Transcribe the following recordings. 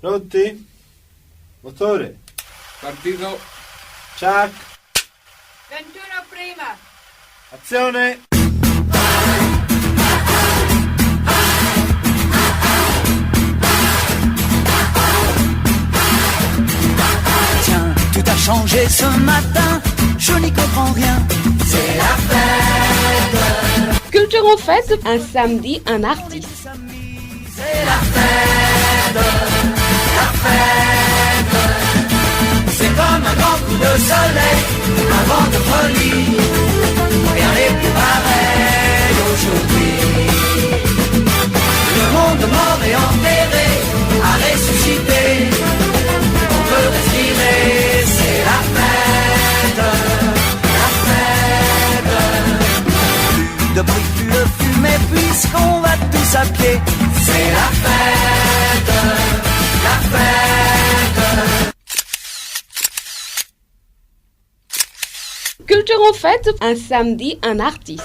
Pronti? Motore. Partito. Ciak. 21 prima. Azione. Tiens, tout a changé ce matin, je n'y comprends rien. C'est la fête. Culture en fête, un samedi, un artiste. C'est la fête. La fête. C'est comme un grand coup de soleil, un vent de folie. Rien n'est plus pareil aujourd'hui. Le monde mort et enterré a ressuscité. On peut respirer, c'est la fête. La fête. Plus de bruit, plus de fumée, puisqu'on va tous à pied. C'est la fête. La fête. Culture en fête, un samedi, un artiste.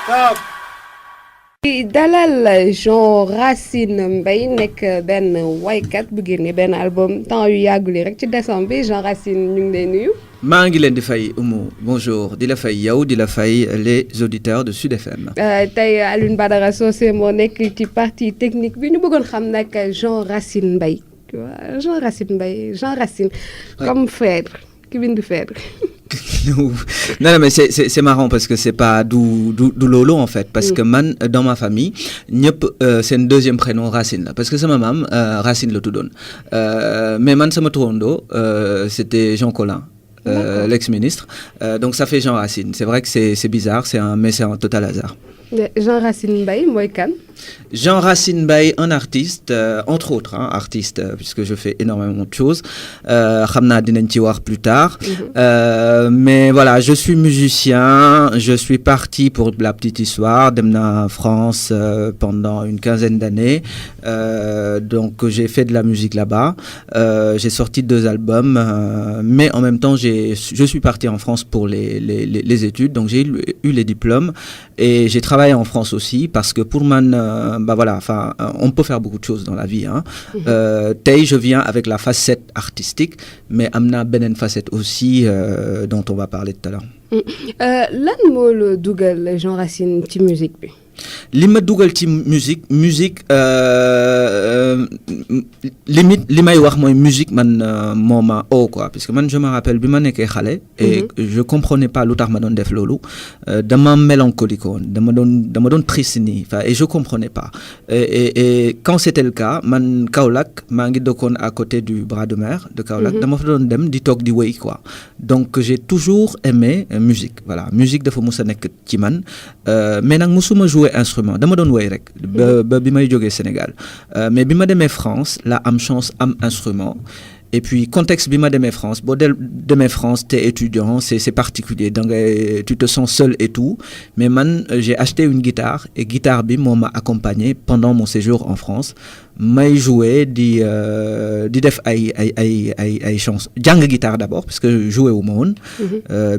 Stop. dalal Jean Racine Mbaye nekk benn waykat bu génne benn album temps yu yàggul rek ci décembre bi Jean Racine ñu ngi lay nuyu. maa ngi leen di fay Oumou bonjour di la fay yow di la fay les auditeurs de Sud FM. tey Alioune Badara Socé moo nekk ci partie technique bi ñu bëggoon xam nag Jean Racine Mbaye Jean Racine Mbaye Jean Racine comme Phèdre ki bindu Phèdre. Non, mais c'est marrant parce que c'est pas du lolo en fait parce que man dans ma famille ñëpp c'est un deuxième prénom Racine là parce que sama maam Racine la tuddoon mais man sama turando c'était Jean Collin. L'ex-ministre donc ça fait Jean Racine c'est vrai que c'est bizarre mais c'est un total hasard. Jean Racine Mbaye mooy kan? Jean Racine Mbaye, un artiste, entre autres, artiste, puisque je fais énormément de choses. Xam naa dinañ ci wax plus tard. Mais voilà, je suis musicien, je suis parti pour la petite histoire, dem na France pendant une quinzaine d'années. Donc j'ai fait de la musique là-bas. J'ai sorti 2 albums, mais en même temps, je suis parti en France pour les études. Donc j'ai eu les diplômes et j'ai travaillé en France aussi parce que pour man bah voilà, enfin, on peut faire beaucoup de choses dans la vie. Hein. Tey, je viens avec la facette artistique, mais amna benen facette aussi dont on va parler tout à l'heure. Lan moo la dugal Jean Racine ci musique bi? li ma dugal ci musique limite li may wax mooy musique man moo ma quoi parce que man je me rappelle bi ma nekkee xale et je comprenais pas lu tax ma doon def loolu dama mélancolique woon dama doon triste nii et je comprenais pas et quand c'était le cas man Kaolack maa ngi dëkkoon à côté du bras de mer de Kaolack dama fa doon dem di toog di wéy quoi donc j'ai toujours aimé musique voilà musique dafa mus a nekk ci man mais nag musuma jouer instrument dama doon woy rek ba bi may jógee Sénégal mais bi ma demee France la am chance am instrument et puis contexte bi ma demee France boo demee France t'es étudiant c'est particulier donc tu te sens seul et tout mais man j'ai acheté une guitare et guitare bi moo ma accompagné pendant mon séjour en France may jouer di def ay chansons jàng guitare d'abord parce que jouer wu ma woon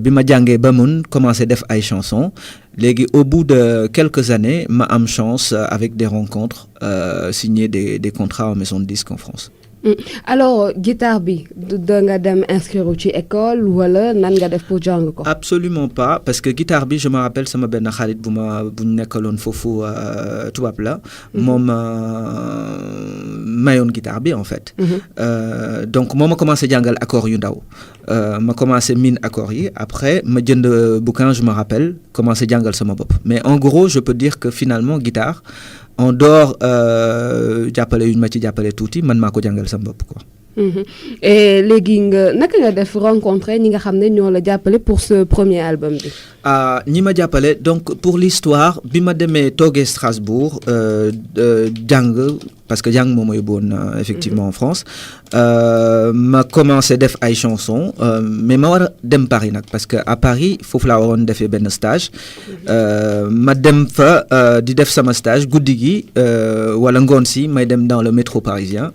bi ma jàngee ba mun commencé def ay chansons léegi au bout de quelques années ma am chance avec des rencontres signer des contrats en maison de disques en France. Alors guitare bi da nga dem inscrire ci école wala nan nga def pour jàng ko? Absolument pas parce que guitare bi je me rappelle sama benn xarit bu ñu nekkaloon foofu tubaab la moom mayoon guitare bi en fait donc moo ma commencé jàngal accords yu ndaw ma commencé miin accords yi après ma jënd bouquin je me rappelle commencé jàngal sama bopp mais en gros je peux dire que finalement guitare en dehors jàppale yu ñu ma ci jàppale tuuti man maa ko jàngal sama bopp quoi. Et léegi nga naka nga def rencontrer ñi nga xam ne ñoo la jàppale pour ce premier album bi. ñi ma jàppale donc pour l'histoire bi ma demee toogee Strasbourg jàng parce que jàng moom ma yóbbuwoon effectivement en France ma commencé def ay chansons mais ma war a dem Paris nag parce que à Paris foofu laa waroon defee benn stage ma dem fa di def sama stage guddi gi wala ngoon si may dem dans le métro parisien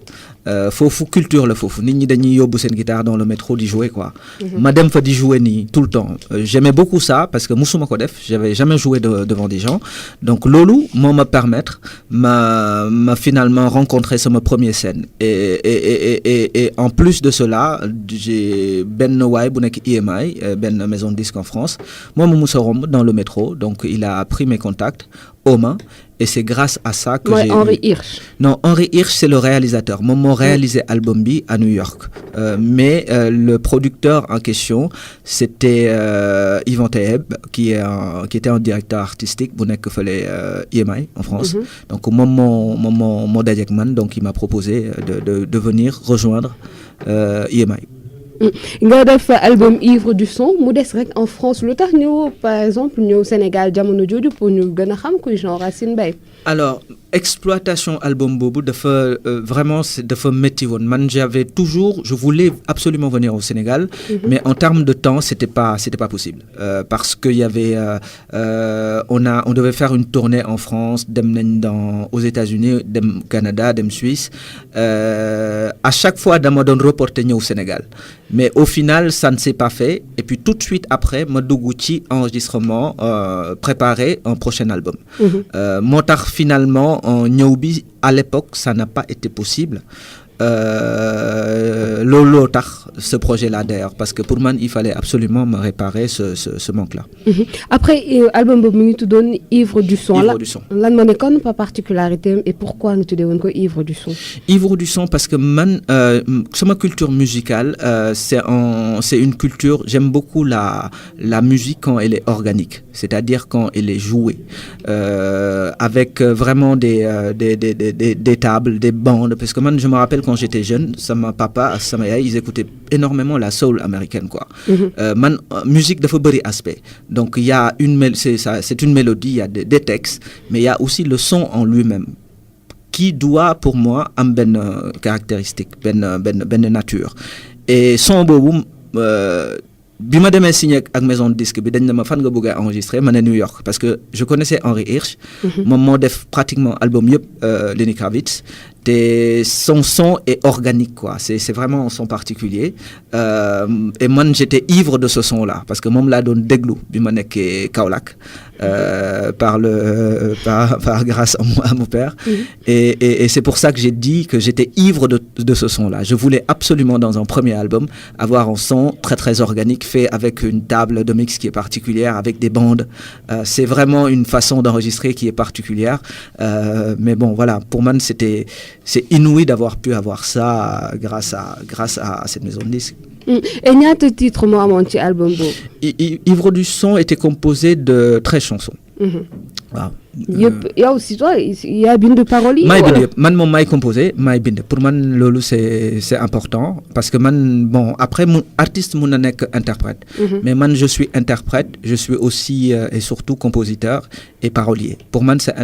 foofu culture la foofu nit ñi dañuy yóbbu seen guitare dans le métro di jouer quoi. ma dem fa di jouer nii tout le temps j'aimais beaucoup ça parce que musuma ko def j'avais jamais joué devant des gens donc loolu moo ma permettre ma finalement rencontrer sama première scène et en plus de cela j'ai benn waay bu nekk EMI benn maison de disque en France moom mu musa romb dans le métro donc il a pris mes contacts Oma et c'est grâce à ça que j'ai Henri Hirsch. Non, Henri Hirsch c'est le réalisateur. Moi, mon réalisé album bi à New York. Mais le producteur en question, c'était Yvan Taeb, qui était un directeur artistique bu nekk fële EMI en France. Donc mon dajeek man, donc il m'a proposé de venir rejoindre EMI. nga def album Ivre du son mu des rek en France lu tax ñëw par exemple ñëw Sénégal jamono jooju pour ñu gën a xam kuy Jean Racine Mbaye. Alors exploitation album boobu dafa vraiment dafa métti woon man je voulais absolument venir au Sénégal mais en termes de temps c'était pas possible parce que il y avait on devait faire une tournée en France dem nañ aux États-Unis dem Canada dem Suisse à chaque fois dama doon reporter ñëw Sénégal mais au final ça ne s'est pas fait et puis tout de suite après ma dugg ci enregistrement préparer un prochain album moo tax finalement en ñëw bi à l'époque ça n'a pas été possible looloo tax ce projet-là d'ailleurs parce que pour man il fallait absolument me réparer ce manque-là. Après album boobu mu ngi tuddoon Ivre du son. Ivre du son lan moo nekkoon pa particularité et pourquoi nga tuddee woon ko Ivre du son. Ivre du son parce que man sama culture musicale c'est une culture j'aime beaucoup la musique quand elle est organique c'est-à-dire quand elle est jouée avec vraiment des tables des bandes parce que man je me rappelle quand j'étais jeune sama papa sama yaay ils écoutaient énormément la soul américaine quoi man musique dafa bëri aspect donc il y a c'est une mélodie il y a des textes mais il y a aussi le son en lui-même qui doit pour moi am benn caractéristique benn nature et son boobu bi ma demee signé ak maison de disque bi dañ ne ma fan nga bëgg a enregistrer ma ne New York parce que je connaissais Henri Hirsch moom moo def pratiquement album yëpp Lenny Kravitz te son est organique quoi c'est vraiment un son particulier et man j'étais ivre de ce son là parce que moom laa doon déglu bi ma nekkee Kaolack par grâce à mon père et c'est pour ça que j'ai dit que j'étais ivre de ce son là je voulais absolument dans un premier album avoir un son très très organique fait avec une table de mix qui est particulière avec des bandes c'est vraiment une façon d'enregistrer qui est particulière mais bon voilà pour man c'est inouï d'avoir pu avoir ça grâce à cette maison de disques. Et ñaata titre moo amoon ci album boobu. Ivre du son était composé de 13 chansons. waaw. yëpp yow si toi yaa bind paroles yi. maay bind yëpp man moom maay composé maay bind pour man loolu c'est important parce que man bon après mu artiste mun na nekk interprète. mais man je suis interprète je suis aussi et surtout compositeur et parolier pour man c'est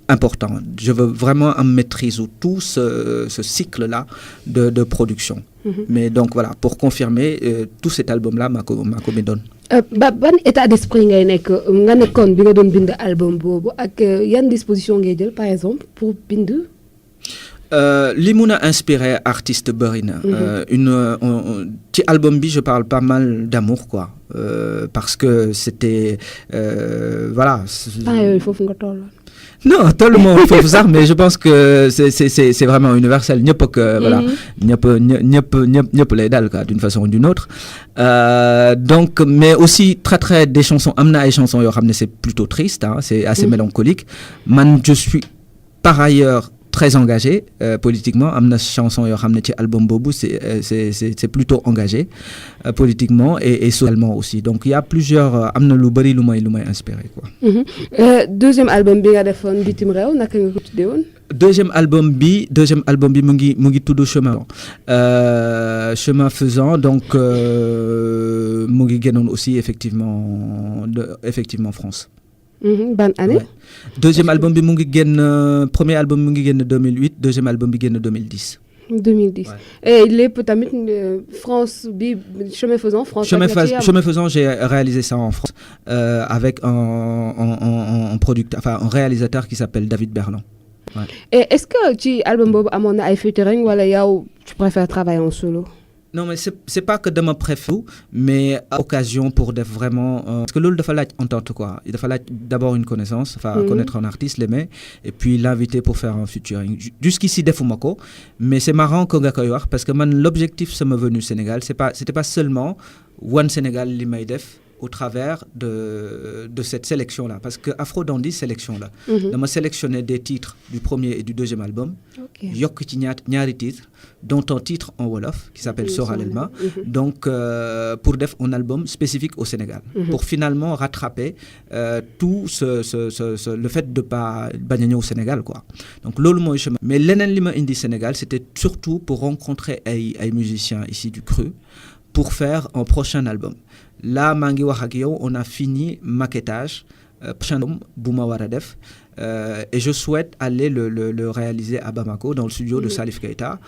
important je veux vraiment en maîtriser tout ce cycle-là de production. mais donc voilà pour confirmer tout cet album-là maa ko bindoon. ban état d'esprit ngay nekk nga nekkoon bi nga doon bind album boobu ak yan disposition ngay jël par exemple pour bind. li mun a inspiré artiste bëri na. ci album bi je parle pas mal d'amour quoi parce que c'était voilà. yooyu foofu nga toll. non tout le monde foofu sax mais je pense que c'est vraiment universel ñëpp ak voilà ñëpp lay dal quoi d'une façon ou d'une autre donc mais aussi très des chansons am na ay chansons yoo xam ne c'est plutôt triste c'est assez mélancolique man je suis par ailleurs très engagé politiquement am na chanson yoo xam ne ci album boobu c'est plutôt engagé politiquement et socialement aussi donc il y a plusieurs am na lu bari lu may inspiré quoi. Deuxième album bi nga defoon bitim réew naka nga ko tuddee woon. deuxième album bi mu ngi tudd chemin faisant donc mu ngi génnoon aussi effectivement France. Ban année. Ouais. Deuxième album bi mu ngi génn premier album mu ngi génn 2008 deuxième album bi génn 2010. 2010. Ouais. Et lépp tamit France bi chemin faisant France. Chemin faisant, j'ai réalisé ça en France avec un producteur, enfin un réalisateur qui s'appelle David Berland. Ouais. Et est-ce que ci album boobu amoon na ay featuring wala yow tu préfères travailler en solo? Non mais c'est pas que dama préfère mais à occasion pour def vraiment parce que loolu dafa laaj entente quoi il dafa laaj d'abord une connaissance enfin connaître un artiste l'aimer et puis l'inviter pour faire un featuring jusqu'ici defuma ko mais c'est marrant que nga koy wax parce que man l'objectif sama venu Sénégal c'était pas seulement One Sénégal li may def au travers de cette sélection-là. Parce que Afro Dandy, sélection-là. Dama sélectionné des titres du premier et du deuxième album. Yokk ci ñaari titres, dont un titre en Wolof, qui s'appelle Soralelma. Donc, pour def un album spécifique au Sénégal. Pour finalement rattraper tout le fait de pas bañ a ñëw au Sénégal, quoi. Donc, loolu mooy chemin. Mais leneen li ma indi Sénégal, c'était surtout pour rencontrer ay musiciens ici du Cru, pour faire un prochain album. Là, mangi wax ak yow, on a fini maquettage prochain album bu ma war a def et je souhaite aller le réaliser à Bamako dans le studio de Salif Keita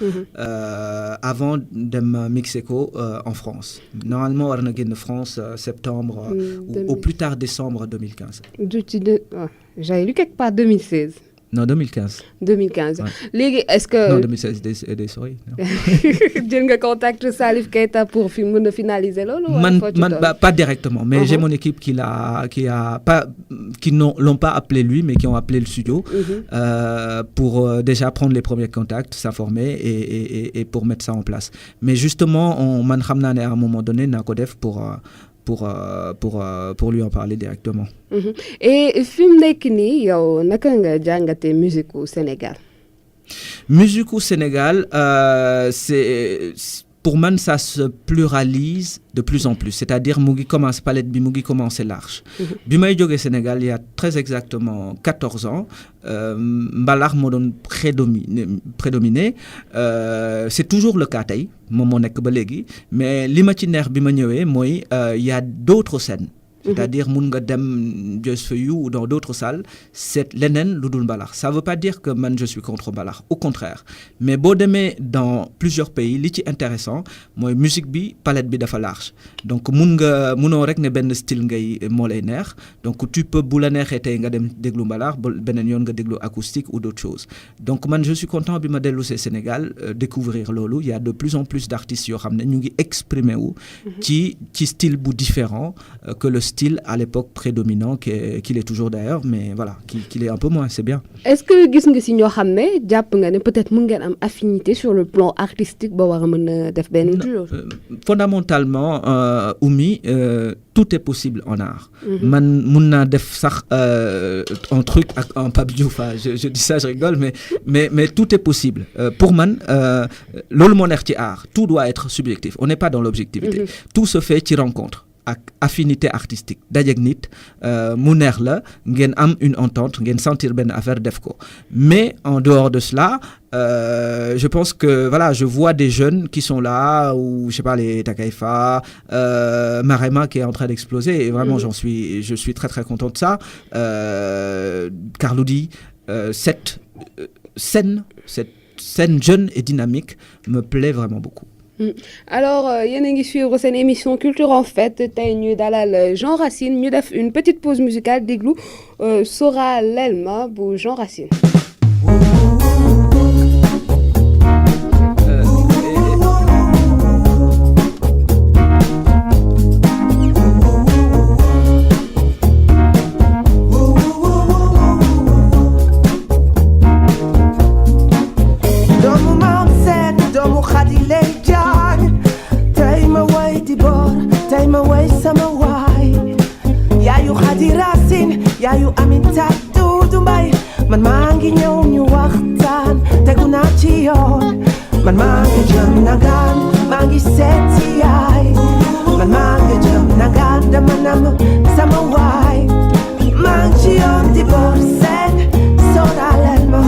avant de mixer ko en France. Normalement war na génn France septembre ou au plus tard décembre 2015. J'avais lu quelque part 2016. Non, 2015. 2015. Ouais. Léegi est-ce que. Non, 2016 désolé. jël nga contact Salif Keita pour mën a finaliser loolu. Pas directement, mais j'ai mon équipe qui l'ont pas appelé lui, mais qui ont appelé le studio pour déjà prendre les premiers contacts, s'informer et pour mettre ça en place. Mais justement, man xam naa ne à un moment donné naa ko def pour lui en parler directement. Et fi mu nekk nii yow naka nga jàngatee musique au Sénégal? Musique au Sénégal, c'est pour moi ça se pluralise de plus en plus, c'est-à-dire mu ngi commencé palette bi mu ngi commencé large. Bi may jógee Sénégal il y a très exactement 14 ans mbalax moo doon prédominé c'est toujours le cas tey moom moo nekk ba léegi mais li ma ci neex bi ma ñëwee mooy il y a d'autres scènes. C'est-à-dire mun nga dem Just For You ou dans d'autres salles c'est leneen lu dul mbalax ça veut pas dire que man je suis contre mbalax au contraire mais boo demee dans plusieurs pays li ci intéressant mooy musique bi palette bi dafa large donc munoo rek ne benn style ngay moo lay neex donc tu peux bu la neexee tey nga dem déglu mbalax beneen yoon nga déglu acoustique ou d'autres choses donc man je suis content bi ma dellu see Sénégal découvrir loolu il y a de plus en plus d'artistes yoo xam ne ñu ngi exprimer wu ci style bu différent que le style à l'époque prédominant qu'il est toujours d'ailleurs mais voilà qu'il est un peu moins c'est bien. Est-ce que gis nga si ñoo xam ne jàpp nga ne peut-être mën ngeen am affinité sur le plan artistique ba war a mën a def benn duo? Fondamentalement Oumy tout est possible en art. Man mun naa def sax un truc ak un Pape Diouf je dis ça je rigole mais tout est possible pour man loolu moo neex ci art tout doit être subjectif on n'est pas dans l'objectivité tout se fait ci rencontre ak affinité artistique dajeeg nit mu neex la ngeen am une entente ngeen sentir benn affaire def ko mais en dehors de cela je pense que voilà je vois des jeunes qui sont là ou je sais pas les Takaifa Marema qui est en train d'exploser et vraiment je suis très très content de ça Carlou-D cette scène jeune et dynamique me plaît vraiment beaucoup. Alors yéen a ngi suivre seen émission Culture en Fête tey ñuy dalal Jean Racine ñu def une petite pause musicale déglu Soralelma bu Jean Racine. Yaayu Aminta Dudu Mbay man maa ngi ñëw ñu waxtaan tegu naa ci yoon man maa ngi jëm nangaan maa ngi seeti yaay man maa ngi jëm nangaan dama nam sama waay maa ngi ci yoon di boor seen Soralelma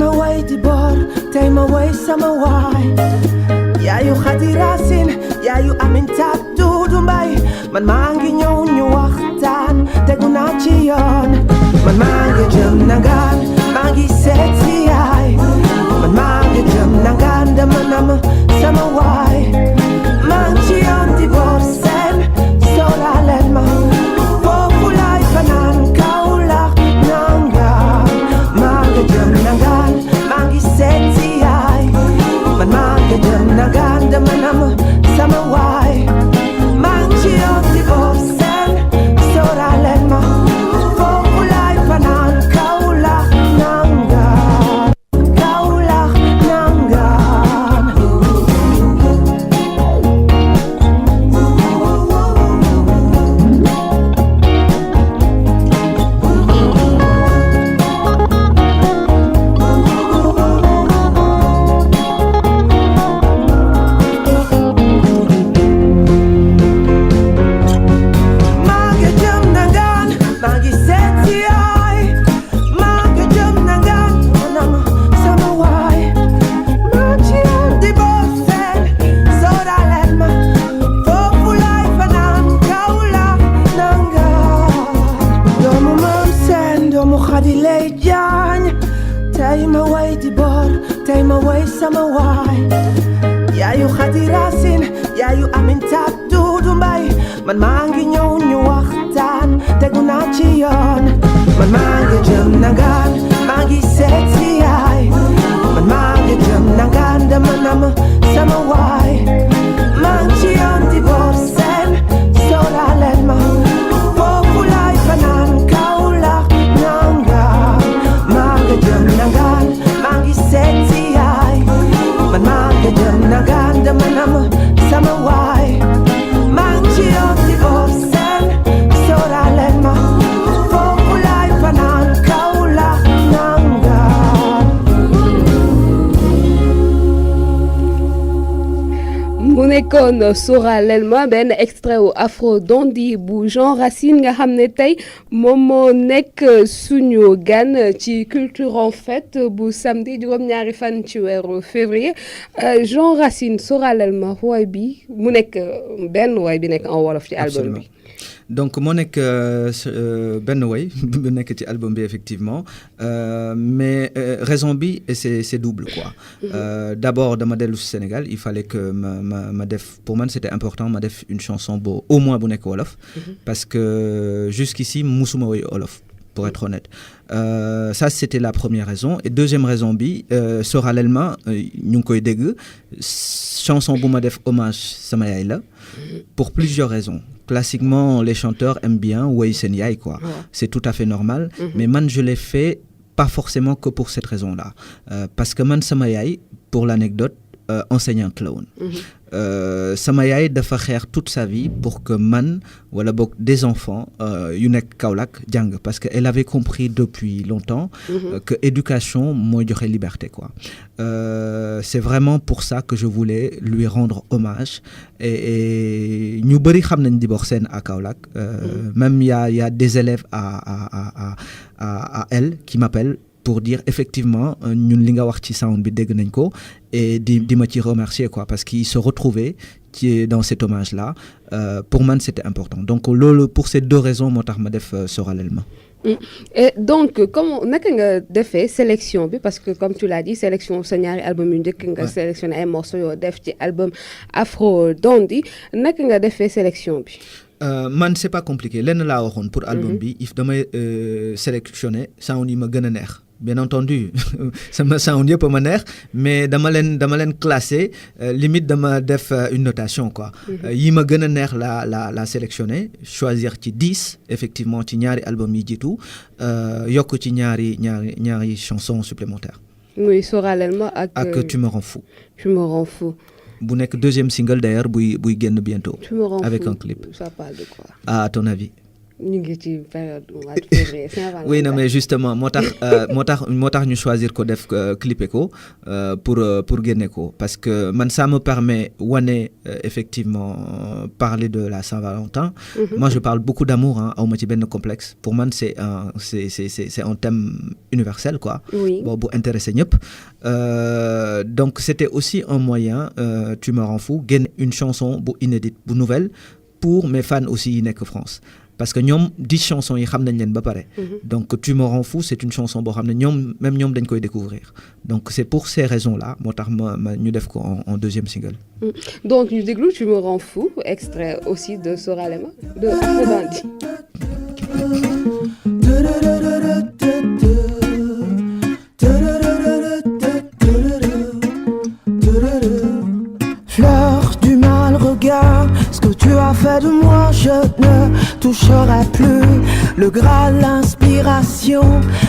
ma way di bor tey ma way sama waay yaayu Khady Racine yaayu Aminta Doudou Mbaye man maa ngi ñëw ñu waxtaan tegu naa ci yoon man maa ngi jëm nangaan maa ngi seet si yaay man maa ngi jëm nangaan dama nam sama waay maa ngi ci yoon di bor seen sóoraale ma foofu laay fanaan Kaolack nangaan maa ngi jëm nangaan maa ngi seet si yaay man maa ngi jëm nangaan dama nam sama waay maa ngi ci yoon di bor seen sóoraale ma foofu laay fanaan Kaolack nangaan Kaolack nangaan maa ngi jëm nangaan maa ngi seet si yaay maa ngi jëm nangaan manam sama waay maa ngi ci yoon di bor seen sóoraale ma foofu laay fanaan Kaolack nangaan doomu maam seen doomu Khady lay jaañ tey ma way di bor tey ma way sama waay yaayu Khady Racine yaayu Aminta Doudou Mbaye man maa ngi ñëw ñu waxtaan tegu naa ci yoon man maa ngi jëm nangaan maa ngi seet si yaay man maa ngi jëm nangaan dama nam sama waay maa ngi ci yoon di bor seen sóoraale ma foofu laay fanaan Kaolack nangaan maa ngi jëm nangaan maa ngi seet si yaay man maa ngi jëm nangaan dama nam sama waay maa ngi ci yoon di bor seen sóoraale ma foofu laay fanaan Kaolack nangaan mu nekkoon sóoraaleel ma benn extrait wu Afro Dondi bu Jean Racine nga xam ne tey moom moo nekk suñu gan ci Culture en Fête bu samedi juróom-ñaari fan ci weeru février Jean Racine sóoraaleel ma woy bi mu nekk benn woy bi nekk en wolof ci album bi. donc moo nekk benn way bu nekk ci album bi effectivement mais raison bi c'est double quoi. D'abord dama dellu si Sénégal il fallait que ma def pour man c'était important ma def une chanson bu au moins bu nekk wolof parce que jusqu'ici musuma woy wolof pour être honnête. Ça c'était la première raison et deuxième raison bi soralellement ñu ngi koy dégg chanson bu ma def hommage sama yaay la pour plusieurs raisons. Classiquement les chanteurs aiment bien woy seen yaay quoi. C'est tout à fait normal mais man je l'ai fait pas forcément que pour cette raison-là parce que man sama yaay pour l'anecdote enseignante la woon. Sama yaay dafa xeex toute sa vie pour que man wala boog des enfants yu nekk Kaolack jàng parce que elle avait compris depuis longtemps que éducation mooy joxe liberté quoi. C'est vraiment pour ça que je voulais lui rendre hommage et ñu bëri xam nañ Dibor Sène à Kaolack même y a des élèves à elle qui m'appellent pour dire effectivement ñun li nga wax ci sound bi dégg nañ ko et di ma ci remercier quoi parce qu'ils se retrouvaient dans cet hommage là pour man c'était important donc loolu pour ces deux raisons moo tax ma def soralellement. Et donc comment naka nga defee sélection bi parce que comme tu l'as dit sélection sa ñaari album yu njëkk nga sélectionné ay morceaux yoo def ci album Afro Dondi naka nga defee sélection bi. Man c'est pas compliqué lenn laa waxoon pour album bi if damay sélectionné sound yi ma gën a neex. Bien entendu sama sound yëpp ma neex mais dama leen classé limite dama def une notation quoi. Yi ma gën a neex la sélectionné choisir ci 10 effectivement ci ñaari album yi jiitu yokk ci ñaari chansons supplémentaires. Oui soralellement ak Tu me rends fou. Tu me rends fou. Bu nekk deuxième single d'ailleurs buy génn bientôt. Tu me rends avec fou. Un clip. Ça parle de quoi? À ton avis? ñu ngi ci période mois de février Saint-Valentin. Oui, non, mais justement, moo tax ñu choisir ko def clipper ko pour génne ko parce que man ça me permet wane effectivement parler de la Saint-Valentin. Moi je parle beaucoup d'amour, hein, awma ci benn complexe. Pour man c'est un thème universel quoi. Oui. Bon bu intéressé ñëpp. Donc c'était aussi un moyen Tu me rends fou génne une chanson bu inédite bu nouvelle pour mes fans aussi yi nekk France. Parce que ñoom 10 chansons yi xam nañ leen ba pare. Donc Tu me rends fou c'est une chanson boo xam ne même ñoom dañ koy découvrir. Donc c'est pour ces raisons-là moo tax ñu def ko en deuxième single. Donc ñu déglu Tu me rends fou extrait aussi de Soralema de Afro Dandy. Fleur du mal, regarde ce que tu as fait de moi. Je ne toucherai plus le Graal, l'inspiration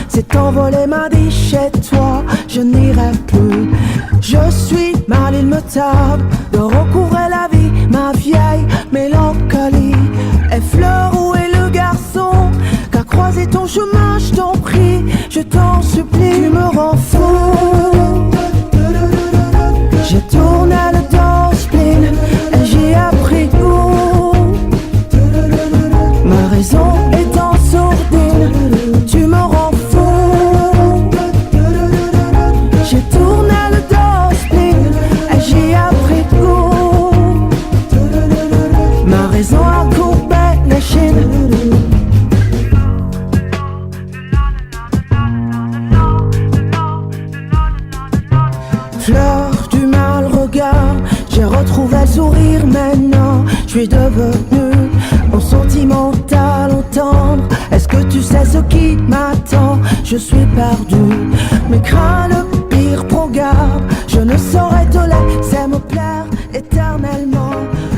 s'est envolé, m'a dit chez toi. Je n'irai plus. Je suis mal, il me tarde de recouvrer la vie. Ma vieille mélancolie. Et fleur, où est le garçon qu'a croisé ton chemin? Je t'en prie, je t'en supplie. Tu me rends fou. J'ai tourné le dos spleen et j'y ai pris goût. Ma raison étant sourdine, tu me rends fou. J'ai tourné le dos spleen et j'y ai pris goût. Ma raison a courbé l'échine. Fleur du mal, regarde, j'ai retrouvé le sourire maintenant. Je suis devenu mon sentimental, entendre. Est-ce que tu sais ce qui m'attend? Je suis perdu, mais crains le pire, programme. Je ne saurais te laisser me plaire éternellement.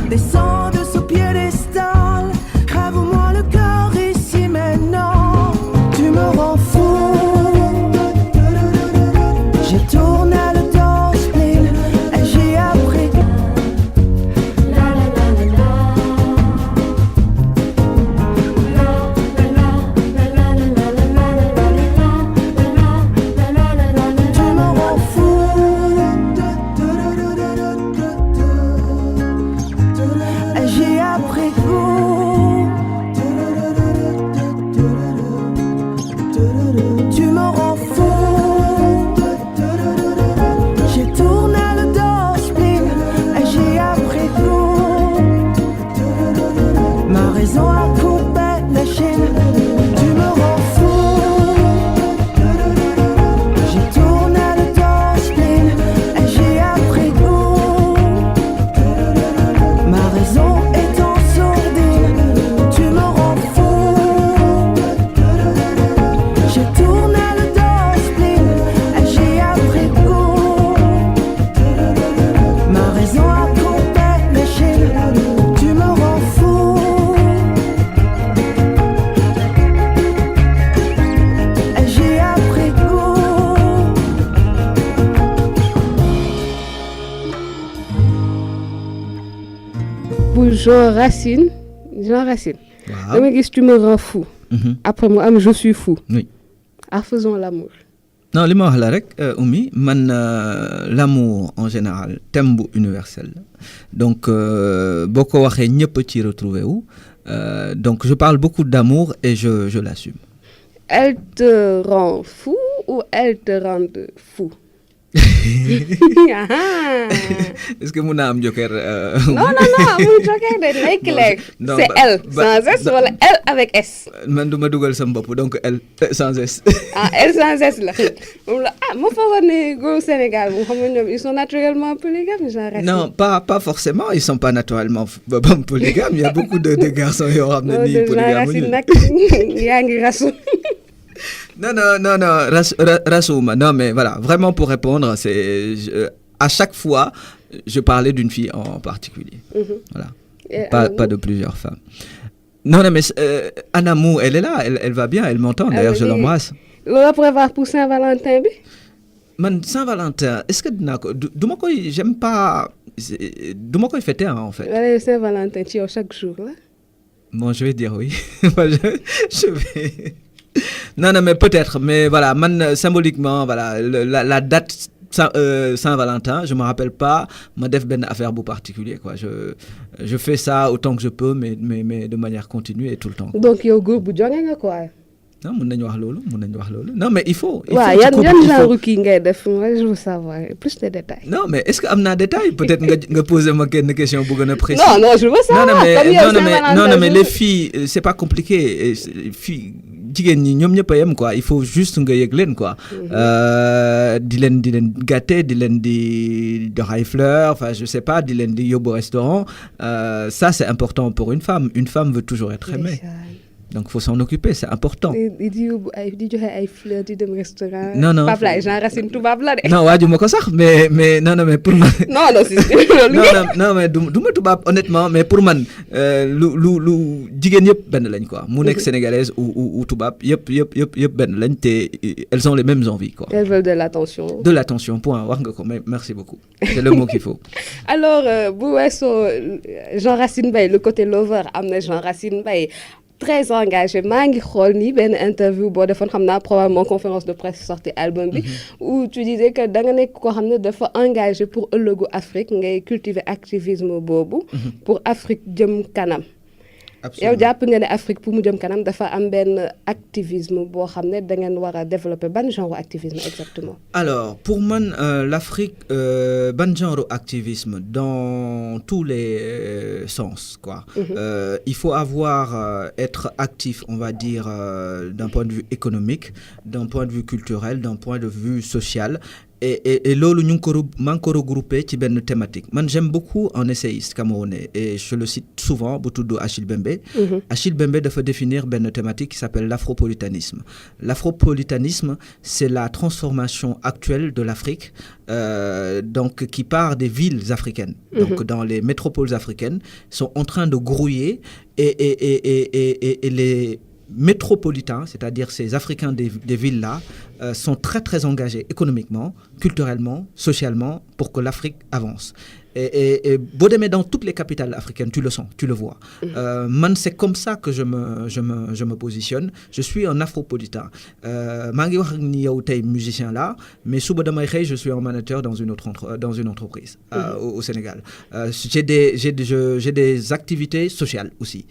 Descends de ce piédestal, crève-moi le cœur ici maintenant. Tu me rends fou. J'ai tourné le dos spleen et j'y ai pris. Tu me rends fou. Et j'y ai pris goût. Tu me rends fou. J'ai tourné le dos spleen et j'y ai pris goût. Ma raison a coupé l'échine. Tu me rends fou. J'ai tourné le dos spleen et j'y ai pris goût. Ma raison étant sourdine, tu me rends fou. J'ai tourné le dos spleen et j'y ai pris goût. Ma raison a coupé l'échine. Tu me rends fou. Et j'y ai pris goût. bu Jean Racine. Waaw. dama gis Tu me rends fou. Après mu am Je suis fou. Oui. Faisons l'amour. Non li ma wax la rek Oumy man l'amour en général thème bu universel la donc boo ko waxee ñëpp ci retrouver wu donc je parle beaucoup d'amour et je l'assume. Elle te rend fou ou elle te rend fou? Ah. Est-ce que mun naa am joker? Non, amul joker de nekk lekk. non, C'est elle sans S wala elle avec S. man du ma dugal sama bopp donc elle sans S. Elle sans S la. moom la ma foogoon ne góor Sénégal moom xam nga ñoom ils sont naturellement polygames genre. Non, pas forcément, ils sont pas naturellement polygames. Il y a beaucoup de garçons yoo xam ne nii polygames Racine nag yaa ngi rasu. Non, Rasouma. Non, mais voilà, vraiment pour répondre, à chaque fois, je parlais d'une fille en particulier. Voilà. Pas de plusieurs femmes. Non, mais Anamou, elle est là, elle va bien, elle m'entend. D'ailleurs, je l'embrasse. Loolu prévoir pour Saint-Valentin bi? Man, Saint-Valentin, est-ce que j'aime pas. Du ma koy fêter, en fait. Wala Saint-Valentin ci yow chaque jour la. Bon, je vais dire oui. Je vais... Non, mais peut-être. Mais voilà, symboliquement, voilà, la date Saint-Valentin, je me rappelle pas, ma def ben affaire beau particulier, quoi. Je fais ça autant que je peux, mais de manière continue et tout le temps. Donc, yow góor bu jonge nga quoi. Non, mun nañu wax loolu. Non, mais il faut. waaw yan genre kii ngay def moi je veux savoir plus de détails. Non, mais est-ce que am naa détail peut-être nga poser ma kenn question bu gën a précis. Non, je veux savoir. Non, mais les filles, c'est pas compliqué. Filles, jigéen ñi ñoom ñëpp a yem quoi. Il faut juste nga yëg leen quoi. Di leen gâter, di leen di jox ay fleurs, enfin je sais pas, di leen di yóbbu au restaurant. Ça c'est important pour une femme. Une femme veut toujours être aimée. Donc, il faut s'en occuper, c'est important. di joxe ay fleurs di dem restaurant. Non. Pape Laye Jean Racine tubaab la de. Non, waaju ma ko sax mais mais pour man. non, si non, mais du ma tubaab honnêtement, mais pour man lu jigéen yëpp benn lañ quoi. Mu nekk sénégalaise ou tubaab yëpp benn lañ te elles ont les mêmes envies quoi. Elles veulent de l'attention. De l'attention, point. Wax nga ko, mais merci beaucoup. C'est le mot qu'il faut. Alors, bu weesoo Jean Racine Mbaye, le côté lover am na Jean Racine Mbaye. Très engagé maa ngi xool nii benn interview boo defoon xam naa probablement conférence de presse sortie album bi où tu disais que da nga nekk koo xam ne dafa engagé pour ëllëgu Afrique ngay cultiver activisme boobu pour Afrique jëm kanam. yow jàpp nga ne Afrique pour mu jëm kanam dafa am benn activisme boo xam ne da ngeen war a développer ban genre activisme exactement. Alors pour man l'Afrique ban genre activisme dans tous les sens quoi. Il faut être actif on va dire d'un point de vue économique, d'un point de vue culturel, d'un point de vue social. Et loolu ñu ngi ko regroupé ci benn thématique man j'aime beaucoup un essayiste camerounais et je le cite souvent bu tudd Achille Bembe. Achille Bembe dafa définir benn thématique qui s'appelle l'afropolitanisme. L'afropolitanisme c'est la transformation actuelle de l'Afrique donc qui part des villes africaines. Donc dans les métropoles africaines sont en train de grouiller et les métropolitains, c'est-à-dire ces Africains des villes-là, sont très très engagés économiquement, culturellement, socialement pour que l'Afrique avance. Et boo demee dans toutes les capitales africaines, tu le sens, tu le vois. Man, c'est comme ça que je me positionne. Je suis un afropolitain. Maa ngi wax ni yow tey musicien là, mais suba damay xëy je suis un manager dans une entreprise au Sénégal. J'ai des activités sociales aussi.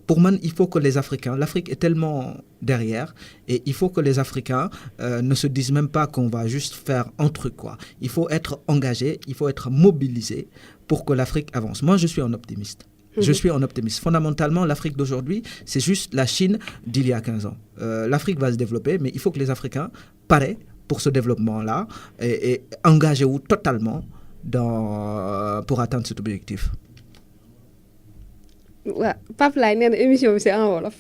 Pour man, il faut que les Africains, l'Afrique est tellement derrière et il faut que les Africains ne se disent même pas qu'on va juste faire un truc quoi. Il faut être engagé, il faut être mobilisé pour que l'Afrique avance. Moi, je suis un optimiste. Je suis un optimiste. Fondamentalement, l'Afrique d'aujourd'hui, c'est juste la Chine d'il y a 15 ans. L'Afrique va se développer, mais il faut que les Africains parent pour ce développement-là et engagez-vous totalement pour atteindre cet objectif. waaw Pape Laye nee na émission bi c'est en wolof.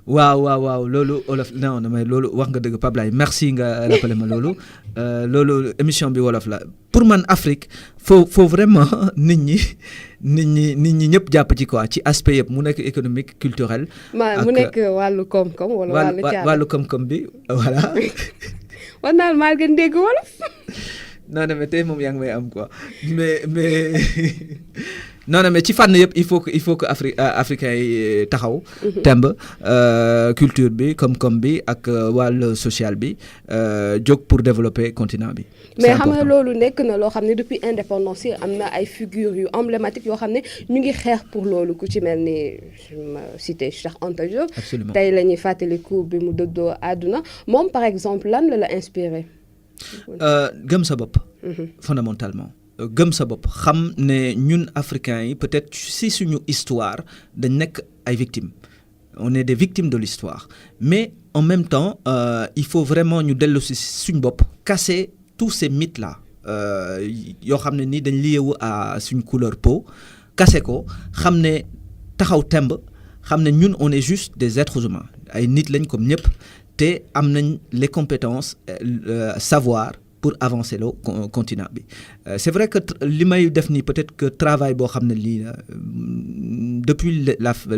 waaw loolu wolof non mais loolu wax nga dëgg Pape Laye merci nga rappelé ma loolu émission bi wolof la pour man Afrique faut vraiment nit ñi ñëpp jàpp ci quoi ci aspect yëpp mu nekk économique culturel. mu nekk wàllu koom-koom wala wàllu koom-koom bi voilà. war naa maa gën dégg wolof. non mais tey moom yaa ngi may am quoi mais non mais ci fànn yëpp il faut que africains yi taxaw. temb culture bi koom-koom bi ak wàll social bi jóg pour développer continent bi. mais xam nga loolu nekk na loo xam ne depuis indépendance yi am na ay figures yu emblématiques yoo xam ne ñu ngi xeex pour loolu ku ci mel ni cité Cheikh Anta Diop. Absolument. Tey la ñuy fàttaliku bi mu dëddoo àdduna moom par exemple lan la inspiré. gëm sa bopp. Fondamentalement. Gëm sa bopp xam ne ñun africains yi peut-être si suñu histoire dañ nekk ay victimes on est des victimes de l'histoire mais en même temps il faut vraiment ñu dellu si suñu bopp casser tous ces mythes là yoo xam ne ni dañ liyewu à suñu couleur peau casser ko xam ne taxaw temb xam ne ñun on est juste des êtres humains ay nit lañ comme ñëpp te am nañ les compétences savoir pour avancer le continent bi c'est vrai que li may def nii peut-être que travail boo xam ne lii depuis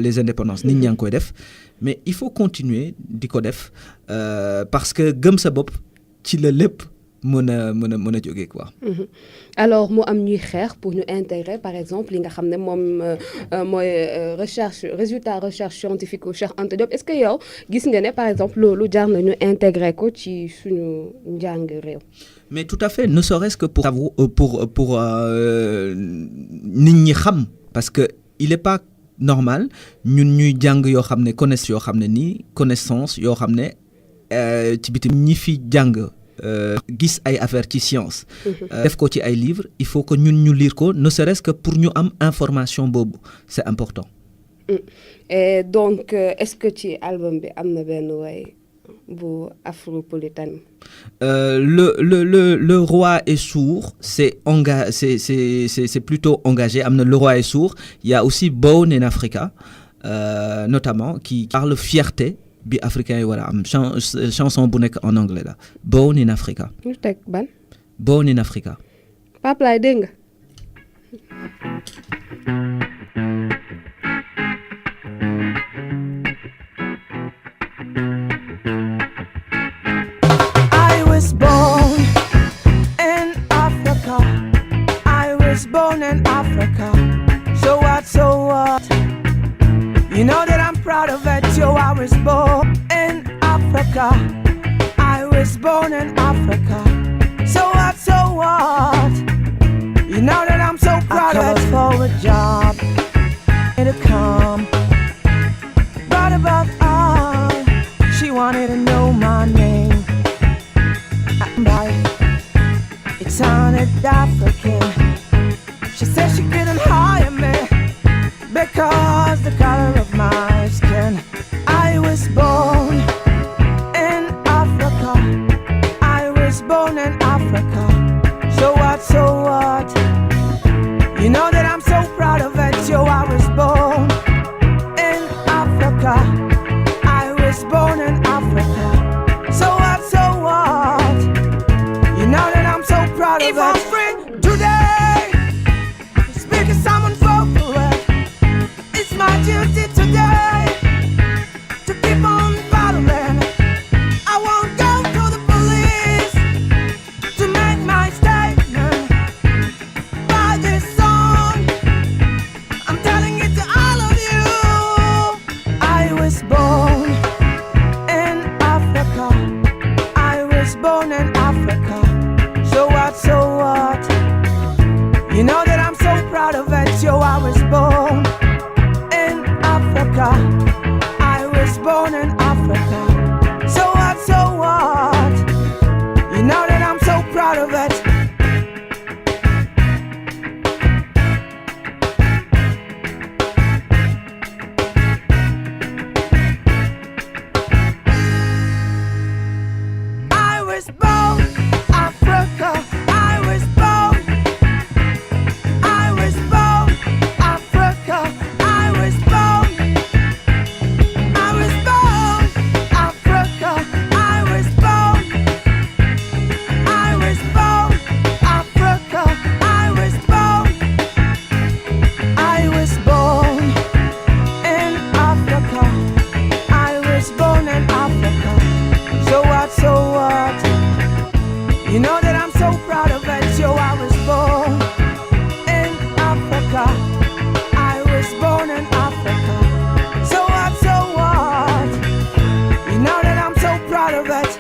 les indépendances nit ñaa ngi koy def mais il faut continuer di ko def parce que gëm sa bopp ci la lépp mën a jóge quoi. Alors mu am ñuy xeex pour ñu intégrer par exemple li nga xam ne moom mooy résultat recherche scientifique au Cheikh Anta Diop est-ce que yow gis nga ne par exemple loolu jar na ñu intégrer ko ci suñu njàng réew. Mais tout à fait, ne serait-ce que pour nit ñi xam parce que il est pas normal ñun ñuy jàng yoo xam ne connaissance yoo xam ne ci biti ñi fi jàng gis ay affaire ci science def ko ci ay livres il faut que ñun ñu lire ko ne serait-ce que pour ñu am information boobu c'est important. Et donc est-ce que ci album bi am na benn way bu Afropolitan. Le roi est sourd, c'est plutôt engagé. Le roi est sourd. Il y a aussi Born in Africa, notamment, qui parle fierté bi africain yi voilà chanson bu nekk en anglais là. Born in Africa. ñu teg ban. Born in Africa. Pape Laye dégg nga. Born in Africa, so what? You know that I'm proud of it, yo, I was born in Africa. I was born in Africa, so what? You know that I'm so proud of it. For a job, to come, but above all, she wanted to know my name. It sounded African. She said she couldn't hire me because the color of my skin. I was born in Africa. I was born in Africa. So what? You know that I'm so proud of it, yo. I was born in Africa. I was born in Africa. So what? You know that I'm so proud of it. If I'm free today, my duty today to keep on battling. I won't go to the police to make my statement by this song. I'm telling it to all of you. I was born in Africa. I was born in Africa. So what? You know that I'm so proud of it, yo. I was born Africa. I was born in Africa. So what? You know that I'm so proud of it. I was born Africa. I was born Africa. I was born you know that I'm so proud of it, yo. I was born in Africa. I was born in Africa. So what? You know that I'm so proud of it.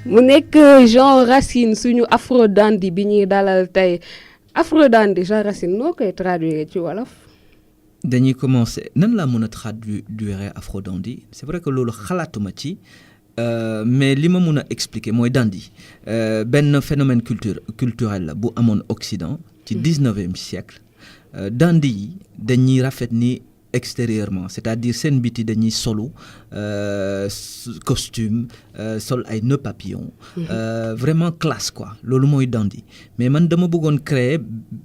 mu nekk Jean Racine suñu Afro Dandy bi ñuy dalal tey Afro Dandy Jean Racine noo koy traduire ci wolof. dañuy commencer nan laa mën a traduire Afro Dandy c'est vrai que loolu xalaatuma ci mais li ma mën a expliquer mooy dandy benn phénomène culturel la bu amoon Occident ci 19e siècle dandy yi dañuy rafet ni extérieurement c'est-à-dire seen biti dañuy solu costume sol ay nœud papillon vraiment classe quoi loolu mooy dandy mais man dama bëggoon créer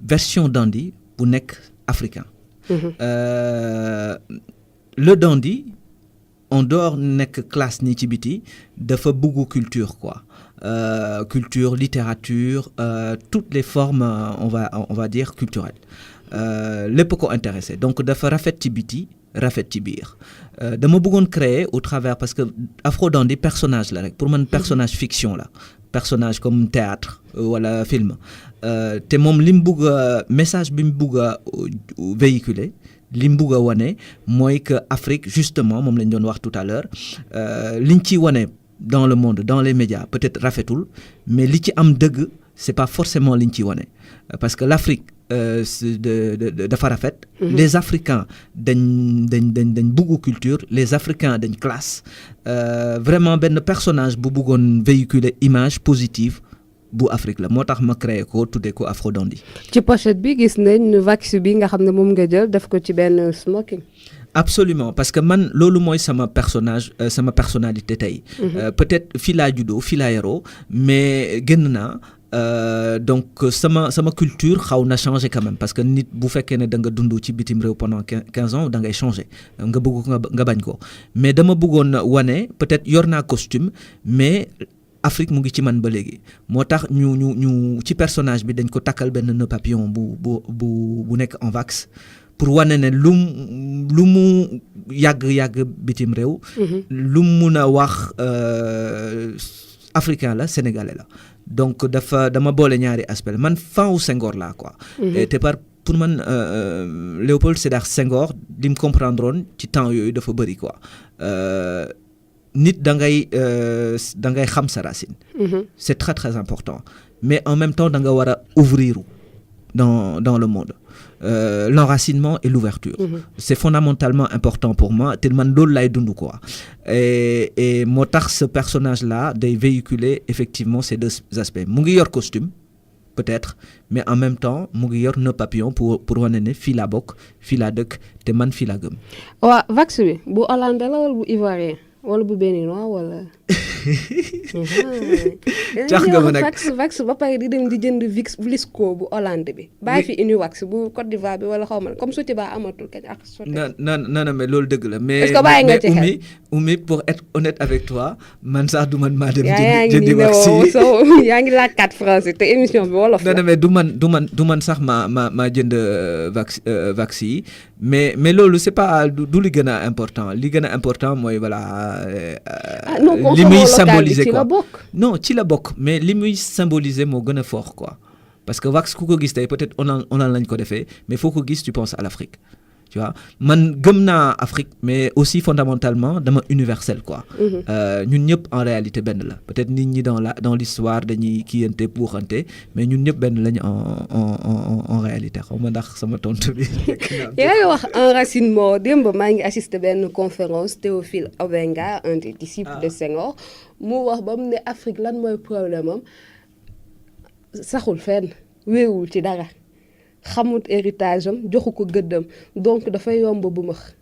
version dandy bu nekk africain le dandy en dehors nekk classe ni ci biti dafa bëggu culture quoi culture littérature toutes les formes on va dire culturelles lépp ko intéressé donc dafa rafet ci biti rafet ci biir dama bëggoon créer au travers parce que Afro Dandy personnage la rek pour man personnage fiction la personnage comme théâtre wala film te moom li mu bugg a message bi mu bugg a véhiculer li mu bugg a wane mooy que Afrique justement moom lañ doon wax tout à l'heure liñ ci wane dans le monde dans les médias peut-être rafetul mais li ci am dëgg c'est pas forcément liñ ci wane parce que l'Afrique dafa rafet. Les Africains dañ bugg culture les Africains dañ classe vraiment benn personnage bu bëggoon véhiculer image positive bu Afrique la moo tax ma créé ko tuddee ko Afro Dandy. ci pochette bi gis nañ wax bi nga xam ne moom nga jël def ko ci benn smoking. Absolument parce que man loolu mooy sama personnage sama personnalité tey. Peut-être fii laa juddoo fii laa yaroo mais génn naa. Donc sama culture xaw na changer quand même parce que nit bu fekkee ne da nga dund ci bitim réew pendant 15 ans da ngay changer nga bëgg nga bañ ko mais dama bëggoon wane peut-être yor naa costume mais Afrique mu ngi ci man ba léegi moo tax ñu ci personnage bi dañ ko takkal benn nœud papillon bu nekk en wax pour wane ne lu mu yàgg bitim réew. lu mu mun a wax africain la sénégalais la. Donc dama boole ñaari aspect man fan wu Senghor laa quoi. te pour man Léopold Sédar Senghor li mu comprendre woon ci temps yooyu dafa bëri quoi nit da ngay xam sa racine. C'est très très important mais en même temps da nga war a ouvrir dans le monde. L'enracinement et l'ouverture. C'est fondamentalement important pour moi te man loolu lay dund quoi et moo tax ce personnage là day véhiculer effectivement ces deux aspects mu ngi yor costume peut-être mais en même temps mu ngi yor nœud papillon pour wane ne fii laa bokk fii laa dëkk te man fii laa gëm. waaw wax bi bu hollandais la wala bu ivoirien wala bu béninois wala. tax nga ma nag wax ba pare di dem di jënd Vlisco bu Hollande bi bàyyi fi Uniwax bu Côte d'Ivoire bi wala xaw ma comme Sotiba amatul kañ ak Sotiba. non mais loolu dëgg la mais. est-ce que bàyyi nga ci xel Oumy pour être honnête avec toi man sax du man maa dem. jëndi wax yaa ngi làkkaat français te émission bi wolof la. non mais du man sax ma jënd wax yi mais loolu c'est pas du li gën a important li gën a important mooy voilà. li muy symboliser quoi non ci la bokk mais li muy symboliser moo gën a fort quoi parce que wax ku ko gis tey peut-être on lañ ko defee mais foo ko gis tu penses à l'Afrique tu vois man gëm naa Afrique mais aussi fondamentalement dama universel quoi. ñun ñëpp en réalité benn la peut-être nit ñi dans l'histoire dañuy kiyante buuxante mais ñun ñëpp benn lañ en réalité xaw ma ndax sama tontu bi. yaa ngi wax enracinement démb maa ngi assister benn conférence Théophile Obenga un des disciples de Senghor mu wax ba mu ne Afrique lan mooy problème am saxul fenn wéewul ci dara. xamut héritage am joxu ko gëddam donc dafay yomb bu max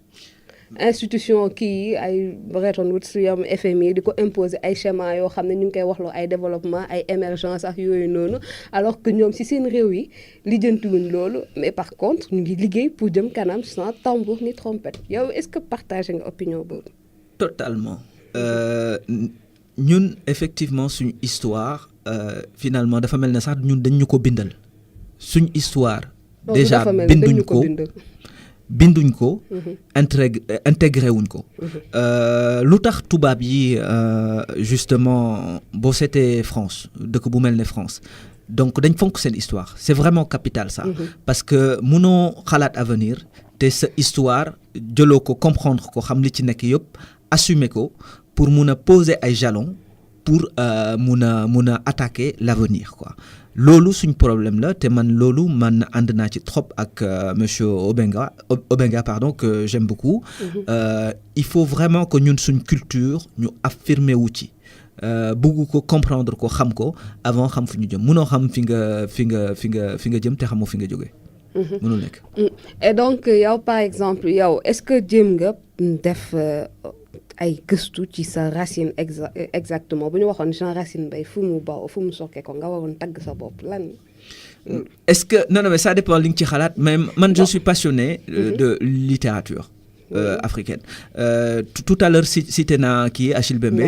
institution kii ay Bretton Woods yam FMI di ko imposer ay schéma yoo xam ne ñu ngi koy waxloo ay développement ay émergence ak yooyu noonu alors que ñoom ci seen réew yi lijjantiwuñ loolu mais par contre ñu ngi liggéey pour jëm kanam sans tambour ni trompette yow est-ce que partagé nga opinion boobu. Totalement ñun effectivement suñu histoire finalement dafa mel ne sax ñun dañ ñu ko bindal. suñ histoire déjà binduñ ko intégré wuñ ko lu tax tubaab yi justement boo seetee France dëkk bu mel ne France donc dañ fonk seen histoire c'est vraiment capital ça parce que mënoo xalaat avenir te sa histoire jëloo ko comprendre ko xam li ci nekk yëpp assumer ko pour mun a poser ay jalons pour mun a attaquer l'avenir quoi loolu suñ problème la te man loolu man ànd naa ci trop ak monsieur Obenga pardon que j'aime beaucoup il faut vraiment que ñun suñ culture ñu affirmer wu ci bëgg ko comprendre ko xam ko avant xam fu ñu jëm mënoo xam fi nga jëm te xamoo fi nga jógee mënul nekk et donc yow par exemple yow est-ce que jéem nga def ay gëstu ci sa racine exactement bu ñu waxoon Jean Racine Mbaye fu mu sokkee ko nga waroon tagg sa bopp lan. est-ce que non mais ça dépend li nga ci xalaat mais man je suis passionné de littérature africaine. Tout à l'heure cité na qui Achille Bembe.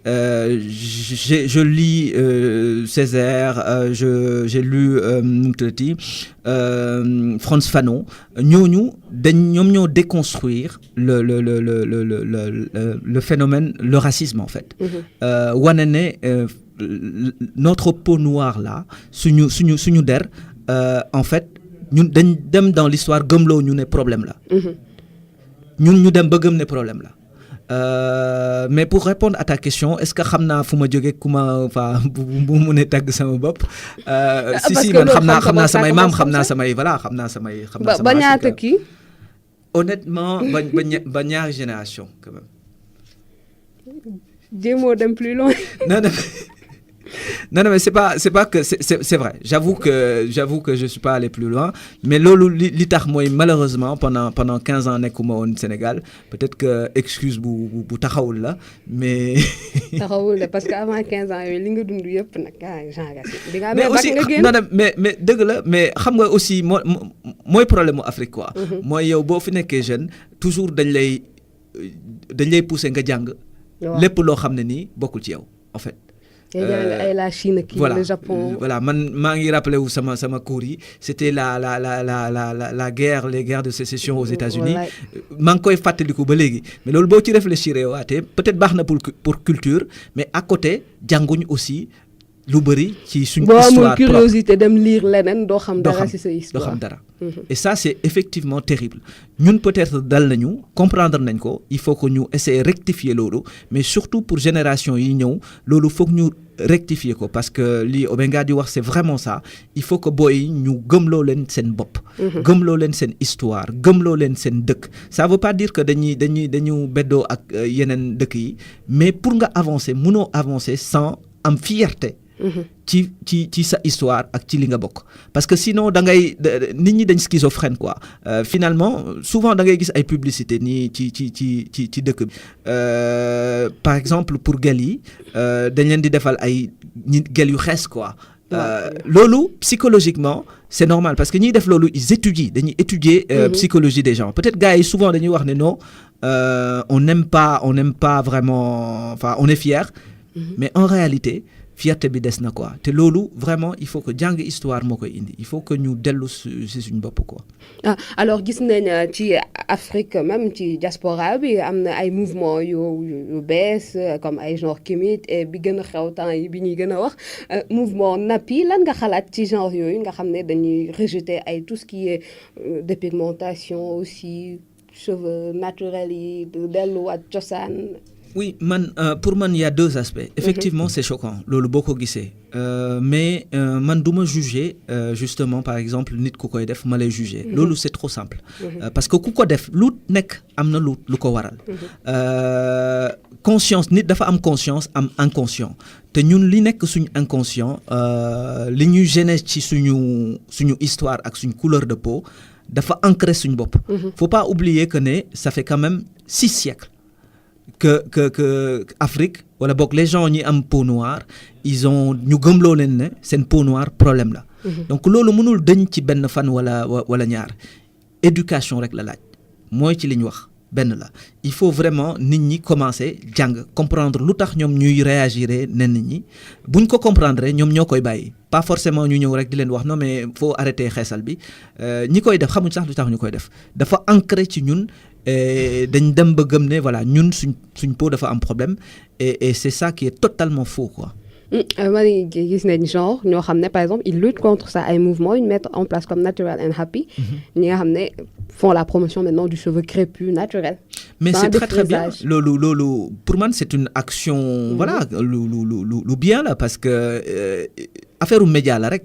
Je lis Césaire, j'ai lu Frantz Fanon. Ñooñu ñoom ñoo déconstruire le phénomène, le racisme en fait. Wane ne notre peau noire là, suñu der, en fait, ñun dañ dem dans l'histoire gëmloo ñu ne problème la. ñun ñu dem ba gëm ne problème la. Mais pour répondre à ta question, est-ce que xam naa fu ma jógee ku ma fa bu mu ne tàgg sama bopp. Si man xam naa samay maam xam naa samay ba ñaata kii. Honnêtement ba ñaari génération quand même. Jéemoo dem plus loin. Non, mais c'est pas que c'est vrai. J'avoue que je suis pas allé plus loin, mais loolu li tax mooy malheureusement pendant 15 ans nekkuma woon Sénégal, peut-être que excuse bu taxawul la, mais taxawul la parce que avant 15 ans yooyu li nga dund yëpp nag Jean Racine bi nga mais aussi non mais dëgg la, mais xam nga aussi mooy problème mu Afrique quoi. Mooy yow boo fi nekkee jeune toujours dañ lay pousser nga jàng lépp loo xam ne nii bokkul ci yow en fait. La Chine qui voilà, le Japon. Voilà, maa ngi rappelé wu sama cours yi, c'était la guerre, les guerres de sécession aux États-Unis. Maa ngi koy fàttaliku ba léegi, mais loolu boo ci réfléchir waatee peut-être baax na pour culture, mais à côté jànguñ aussi lu bëri ci suñu histoire. Boo amul curiosité dem lire leneen doo xam dara ci sa histoire. Doo xam dara. Et ça c'est effectivement terrible. Ñun peut-être dal nañu comprendre nañ ko, il faut que ñu essayer rectifier loolu, mais surtout pour génération yi ñëw loolu faut que ñu rectifier ko parce que li Obenga di wax c'est vraiment ça. Il faut que boy ñu gëmloo leen seen bopp. Gëmloo leen seen histoire, gëmloo leen seen dëkk. Ça veut pas dire que dañu beddoo ak yeneen dëkk yi, mais pour nga avancer mënoo avancer sans am fierté. ci sa histoire ak ci li nga bokk parce que sinon da ngay nit ñi dañ schizophrène quoi. Finalement souvent da ngay gis ay publicité nii ci dëkk bi par exemple pour gel yi dañ leen di defal ay gel yu xees quoi. Loolu psychologiquement c'est normal parce que ñiy def loolu dañuy étudier psychologie des gens. Peut-être gars yi souvent dañuy wax ne non on n'aime pas vraiment, enfin on est fier, mais en réalité fierté bi des na quoi te loolu vraiment il faut que jàng histoire moo koy indi, il faut que ñu dellu si suñu bopp quoi. Alors gis nañ ci Afrique même ci diaspora bi am na ay mouvement yu bees comme ay genre Kimit et bi gën a xew temps yi bi ñuy gën a wax mouvement Napi. Lan nga xalaat ci genre yooyu nga xam ne dañuy rejeter ay tout ce qui est dépigmentation aussi cheveux naturels yi delluwaat cosaan. Oui, pour man il y a deux aspects. Effectivement, c'est choquant. Loolu boo ko gisee. Mais man du ma juger justement par exemple nit ku koy def ma lay juger. Loolu c'est trop simple. Parce que ku ko def lu nekk am na lu ko waral. Conscience nit dafa am conscience am inconscient. Te ñun li nekk suñu inconscient li ñuy gêner ci suñu histoire ak suñu couleur de peau dafa ancré suñu bopp. Faut pas oublier que ne ça fait quand même 6 siècles. Que Afrique wala bok les gens ñi am peau noire ñu gëmloo leen ne seen peau noire problème la. Donc loolu mënul dëñ ci benn fan wala ñaar. Éducation rek la laaj mooy ci li ñu wax benn la. Il faut vraiment nit ñi commencer jàng comprendre lu tax ñoom ñuy réagir nen nit ñi buñ ko comprendre ñoom ñoo koy bàyyi. Pas forcément ñu ñëw rek di leen wax non mais faut arrêter xeesal bi ñi koy def xamuñ sax lu tax ñu koy def dafa ancré ci ñun. Dañ dem ba gëm ne voilà ñun suñ peau dafa am problème et c'est ça qui est totalement faux quoi. Mani gis nañ genre ñoo xam ne par exemple ils luttent contre ça ay mouvements ils mettent en place comme Natural and Happy. ñi nga xam ne font la promotion maintenant du cheveu crépus naturel. Mais c'est très bien loolu pour man c'est une action voilà lu bien là parce que affaire u média la rek.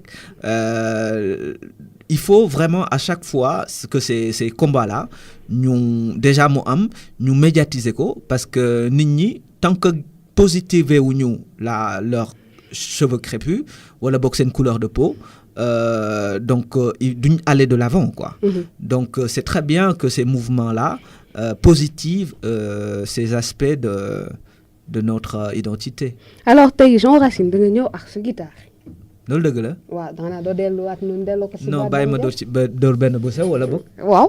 Il faut vraiment à chaque fois que ces combats-là ñu déjà mu am ñu médiatiser ko parce que nit ñi tant que positiver wu ñu leur cheveux crépus wala boog seen couleur de peau donc duñ aller de l'avant quoi. Donc c'est très bien que ces mouvements-là positivent ces aspects de notre identité. Alors tey Jean Racine da nga ñëw ak sa guitare. loolu dëgg la. waaw danaa doo delluwaat ñun delloo ko si. non bàyyi ma door benn bu sew wala boog. waaw.